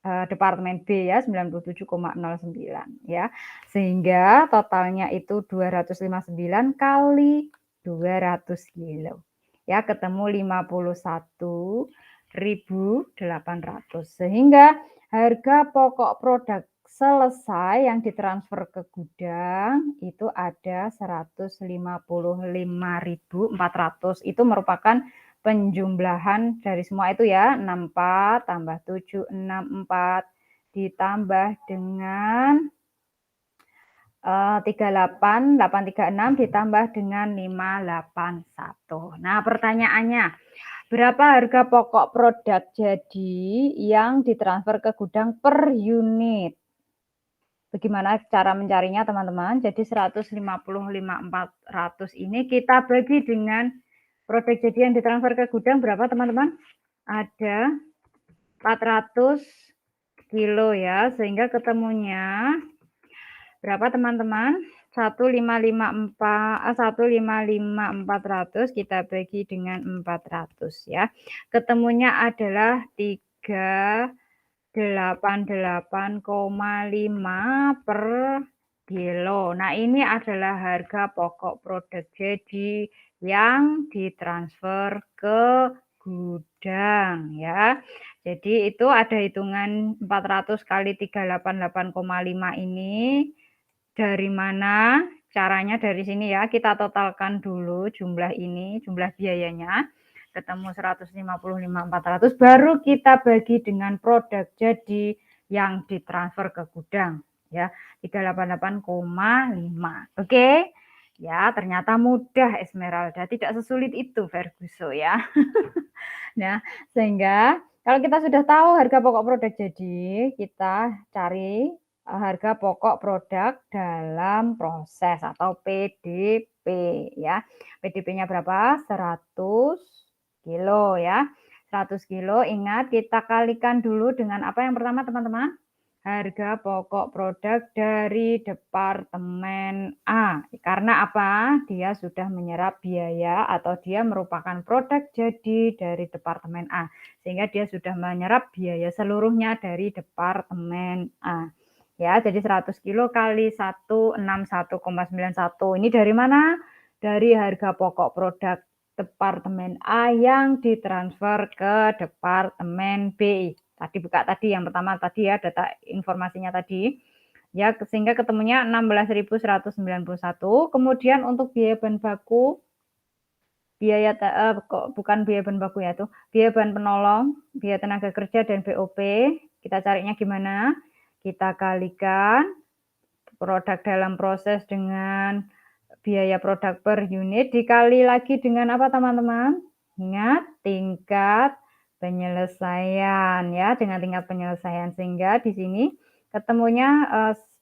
A: departemen B ya, 97,09 ya. Sehingga totalnya itu 259 kali 200 kilo. Ya, ketemu 51.800. Sehingga harga pokok produk selesai yang ditransfer ke gudang itu ada 155.400. Itu merupakan penjumlahan dari semua itu ya, 64 tambah 7, 64 ditambah dengan 38.836 ditambah dengan 581. Nah, pertanyaannya, berapa harga pokok produk jadi yang ditransfer ke gudang per unit? Bagaimana cara mencarinya, teman-teman? Jadi 155.400 ini kita bagi dengan produk jadi yang ditransfer ke gudang berapa, teman-teman? Ada 400 kilo ya, sehingga ketemunya berapa, teman-teman? 155.400 kita bagi dengan 400 ya. Ketemunya adalah 388,5 per kilo. Nah, ini adalah harga pokok produk jadi yang ditransfer ke gudang ya. Jadi itu ada hitungan 400 kali 388,5 ini. Dari mana? Caranya dari sini ya, kita totalkan dulu jumlah ini, jumlah biayanya. Ketemu 155.400, baru kita bagi dengan produk jadi yang ditransfer ke gudang ya, 388,5. Oke? Ya, ternyata mudah Esmeralda, tidak sesulit itu Ferguso ya. Nah, sehingga kalau kita sudah tahu harga pokok produk jadi, kita cari harga pokok produk dalam proses atau PDP ya. PDP-nya berapa? 100 kilo ya. 100 kilo, ingat kita kalikan dulu dengan apa yang pertama, teman-teman? Harga pokok produk dari Departemen A. Karena apa? Dia sudah menyerap biaya atau dia merupakan produk jadi dari Departemen A. Sehingga dia sudah menyerap biaya seluruhnya dari Departemen A. Ya, jadi 100 kilo kali 161,91. Ini dari mana? Dari harga pokok produk Departemen A yang ditransfer ke Departemen B. Tadi buka tadi yang pertama tadi ya, data informasinya tadi. Ya, sehingga ketemunya 16.191. Kemudian untuk biaya bahan baku, biaya bukan biaya bahan baku ya, tuh biaya bahan penolong, biaya tenaga kerja dan BOP. Kita carinya gimana? Kita kalikan produk dalam proses dengan biaya produk per unit dikali lagi dengan apa, teman-teman? Ingat, tingkat penyelesaian ya, dengan tingkat penyelesaian, sehingga di sini ketemunya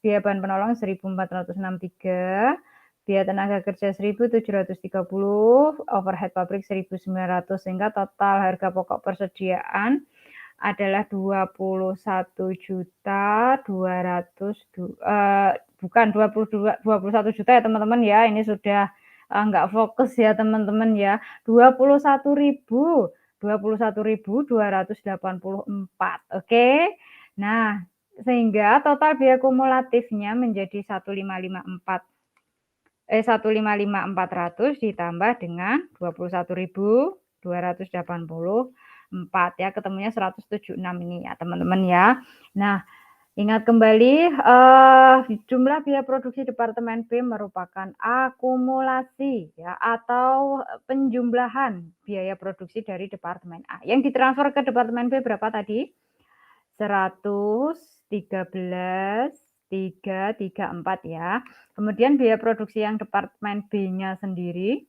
A: biaya bahan penolong 1.463, biaya tenaga kerja 1.730, overhead pabrik 1.900, sehingga total harga pokok persediaan adalah 21.200.000, bukan 21 juta ya teman-teman ya, ini sudah nggak fokus ya teman-teman ya, 21.284. Oke. Nah, sehingga total biaya kumulatifnya menjadi 155.400 ditambah dengan 21.284 ya, ketemunya 176 ini ya teman-teman ya. Nah, ingat kembali jumlah biaya produksi Departemen B merupakan akumulasi ya atau penjumlahan biaya produksi dari Departemen A. Yang ditransfer ke Departemen B berapa tadi? 113.334 ya. Kemudian biaya produksi yang Departemen B-nya sendiri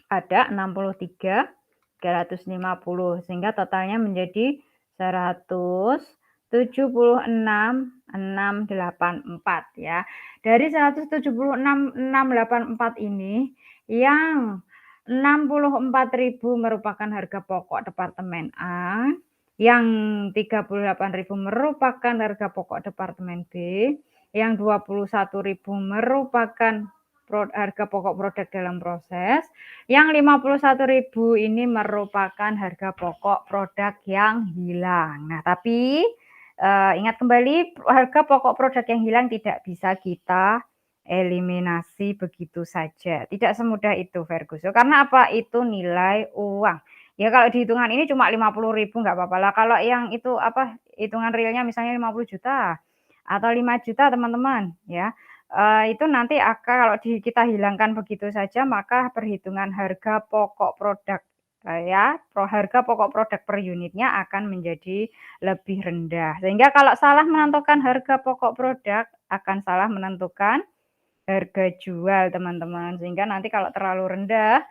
A: ada 63.350, sehingga totalnya menjadi 176.684 ya. Dari 176.684 ini yang 64.000 merupakan harga pokok Departemen A, yang 38.000 merupakan harga pokok Departemen B, yang 21.000 merupakan harga pokok produk dalam proses, yang 51.000 ini merupakan harga pokok produk yang hilang. Nah, tapi ingat kembali, harga pokok produk yang hilang tidak bisa kita eliminasi begitu saja. Tidak semudah itu, Ferguson. Karena apa? Itu nilai uang. Ya kalau di hitungan ini cuma 50.000 nggak apa-apa lah. Kalau yang itu apa, hitungan realnya misalnya 50 juta atau 5 juta teman-teman ya. Itu nanti kalau kita hilangkan begitu saja, maka perhitungan harga pokok produk ya, harga pokok produk per unitnya akan menjadi lebih rendah. Sehingga kalau salah menentukan harga pokok produk, akan salah menentukan harga jual teman-teman, sehingga nanti kalau terlalu rendah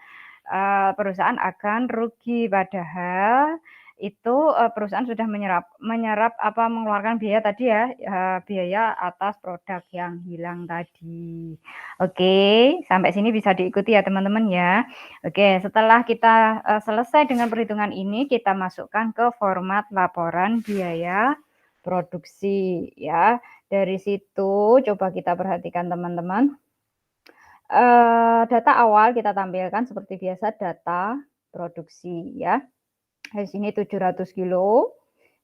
A: perusahaan akan rugi. Padahal itu perusahaan sudah menyerap mengeluarkan biaya tadi ya, biaya atas produk yang hilang tadi. Oke, sampai sini bisa diikuti ya teman-teman ya. Oke, setelah kita selesai dengan perhitungan ini, kita masukkan ke format laporan biaya produksi ya. Dari situ coba kita perhatikan teman-teman. Data awal kita tampilkan seperti biasa, data produksi ya. Di sini 700 kilo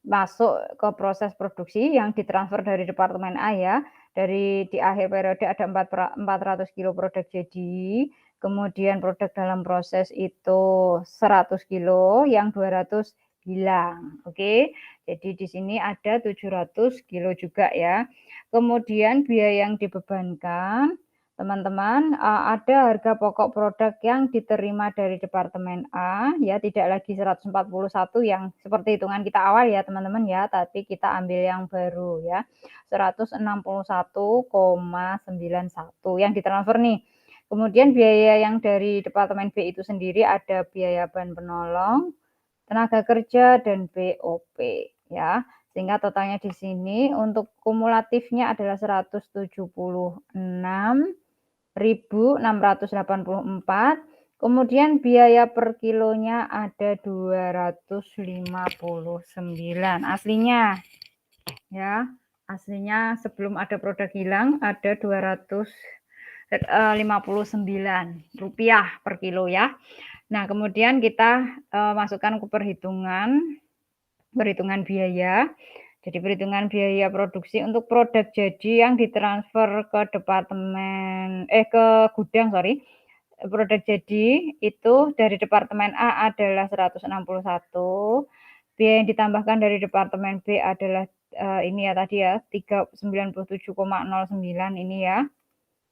A: masuk ke proses produksi yang ditransfer dari departemen A ya. Di akhir periode ada 400 kilo produk jadi, kemudian produk dalam proses itu 100 kilo, yang 200 hilang. Oke, jadi di sini ada 700 kilo juga ya. Kemudian biaya yang dibebankan teman-teman, ada harga pokok produk yang diterima dari departemen A ya, tidak lagi 141 yang seperti hitungan kita awal ya teman-teman ya, tapi kita ambil yang baru ya, 161,91 yang ditransfer nih. Kemudian biaya yang dari departemen B itu sendiri ada biaya bahan penolong, tenaga kerja, dan BOP ya. Sehingga totalnya di sini untuk kumulatifnya adalah 176.684. Kemudian biaya per kilonya ada 259 aslinya ya. Aslinya sebelum ada produk hilang ada 259 rupiah per kilo ya. Nah, kemudian kita masukkan ke perhitungan biaya. Jadi perhitungan biaya produksi untuk produk jadi yang ditransfer ke gudang, produk jadi itu dari departemen A adalah 161, biaya yang ditambahkan dari departemen B adalah ini ya tadi ya 97,09 ini ya,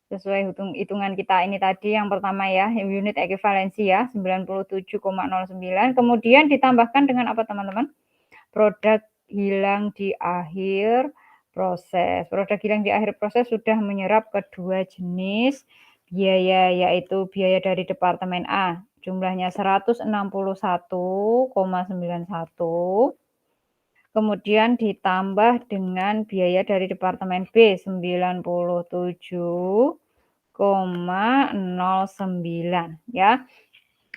A: sesuai hitungan kita ini tadi yang pertama ya, unit ekuivalensi ya 97,09. Kemudian ditambahkan dengan apa teman-teman? Produk hilang di akhir proses. Produk hilang di akhir proses sudah menyerap kedua jenis biaya, yaitu biaya dari departemen A jumlahnya 161,91, kemudian ditambah dengan biaya dari departemen B 97,09 ya.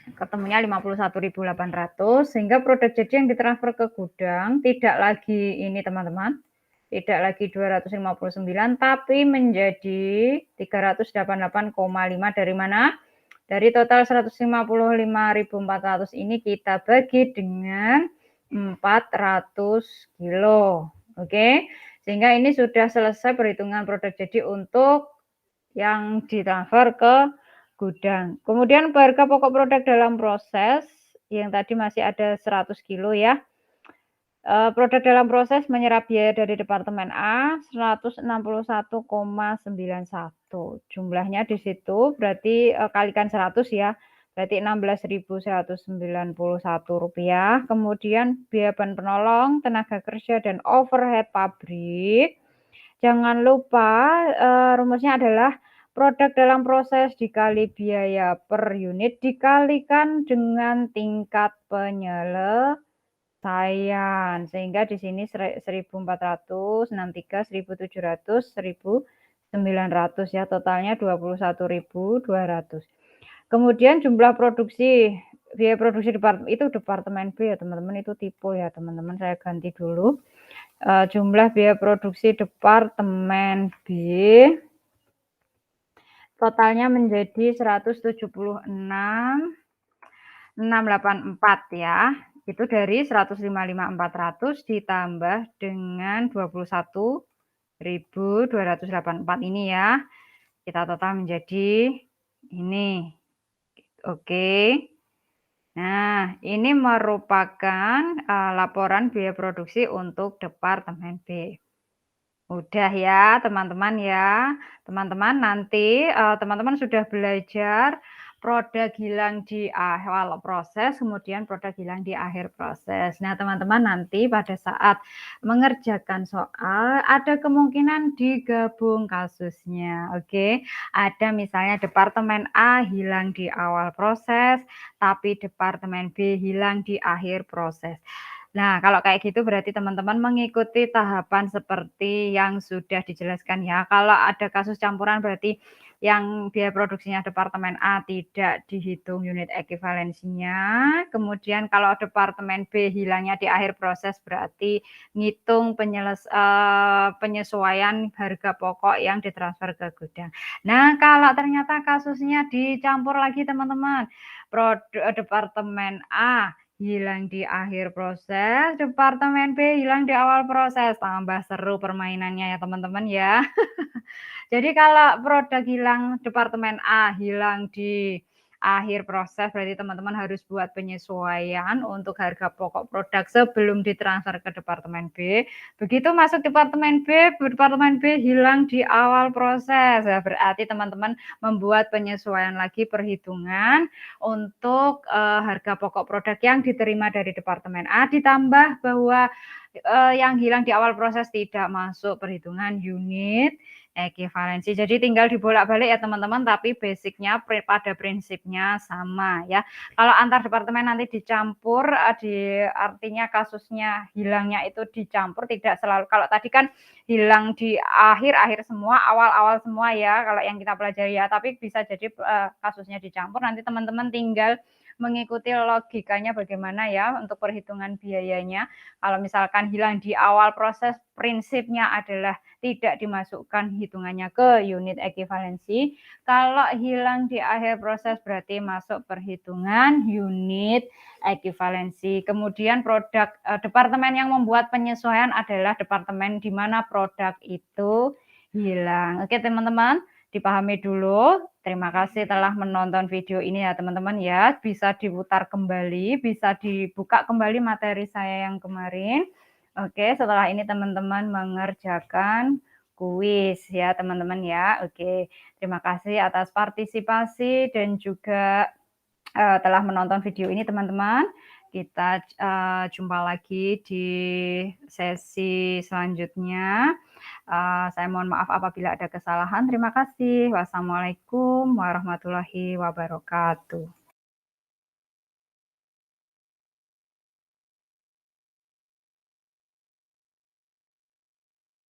A: Ketemunya 51.800, sehingga produk jadi yang ditransfer ke gudang tidak lagi ini teman-teman, tidak lagi 259 tapi menjadi 388,5. Dari mana? Dari total 155.400 ini kita bagi dengan 400 kilo. Oke, sehingga ini sudah selesai perhitungan produk jadi untuk yang ditransfer ke gudang. Kemudian harga pokok produk dalam proses yang tadi masih ada 100 kilo ya. Produk dalam proses menyerap biaya dari departemen A 161,91. Jumlahnya di situ berarti kalikan 100 ya. Berarti Rp16.191. Kemudian biaya bahan penolong, tenaga kerja, dan overhead pabrik. Jangan lupa rumusnya adalah produk dalam proses dikali biaya per unit dikalikan dengan tingkat penyelesaian. Sehingga di sini 1.463, 1.700, 1.900 ya, totalnya 21.200. Kemudian jumlah produksi, biaya produksi departemen B ya teman-teman, itu tipe ya teman-teman, saya ganti dulu. Jumlah biaya produksi departemen B totalnya menjadi 176.684 ya. Itu dari 155.400 ditambah dengan 21.284 ini ya. Kita total menjadi ini. Oke. Nah, ini merupakan laporan biaya produksi untuk departemen B. Udah ya teman-teman ya. Teman-teman nanti teman-teman sudah belajar produk hilang di awal proses, kemudian produk hilang di akhir proses. Nah, teman-teman nanti pada saat mengerjakan soal ada kemungkinan digabung kasusnya, oke. Ada misalnya departemen A hilang di awal proses, tapi departemen B hilang di akhir proses. Nah, kalau kayak gitu berarti teman-teman mengikuti tahapan seperti yang sudah dijelaskan ya. Kalau ada kasus campuran berarti yang biaya produksinya departemen A tidak dihitung unit ekivalensinya. Kemudian kalau departemen B hilangnya di akhir proses berarti ngitung penyesuaian harga pokok yang ditransfer ke gudang. Nah, kalau ternyata kasusnya dicampur lagi teman-teman, departemen A hilang di akhir proses, departemen B hilang di awal proses. Tambah seru permainannya ya teman-teman ya. Jadi kalau produk hilang departemen A hilang di akhir proses berarti teman-teman harus buat penyesuaian untuk harga pokok produk sebelum ditransfer ke departemen B. Begitu masuk departemen B hilang di awal proses. Ya, berarti teman-teman membuat penyesuaian lagi perhitungan untuk harga pokok produk yang diterima dari departemen A ditambah bahwa yang hilang di awal proses tidak masuk perhitungan unit ekivalensi. Jadi tinggal dibolak-balik ya teman-teman, tapi basicnya pada prinsipnya sama ya. Kalau antar departemen nanti dicampur, artinya kasusnya hilangnya itu dicampur, tidak selalu. Kalau tadi kan hilang di akhir-akhir semua, awal-awal semua ya, kalau yang kita pelajari ya. Tapi bisa jadi kasusnya dicampur, nanti teman-teman tinggal mengikuti logikanya bagaimana ya untuk perhitungan biayanya. Kalau misalkan hilang di awal proses, prinsipnya adalah tidak dimasukkan hitungannya ke unit ekivalensi. Kalau hilang di akhir proses berarti masuk perhitungan unit ekivalensi. Kemudian produk departemen yang membuat penyesuaian adalah departemen di mana produk itu hilang. Oke teman-teman, dipahami dulu. Terima kasih telah menonton video ini ya teman-teman ya. Bisa diputar kembali, bisa dibuka kembali materi saya yang kemarin. Oke, setelah ini teman-teman mengerjakan kuis ya teman-teman ya. Oke, terima kasih atas partisipasi dan juga telah menonton video ini teman-teman. Kita jumpa lagi di sesi selanjutnya. Saya mohon maaf apabila ada kesalahan. Terima kasih. Wassalamualaikum warahmatullahi wabarakatuh.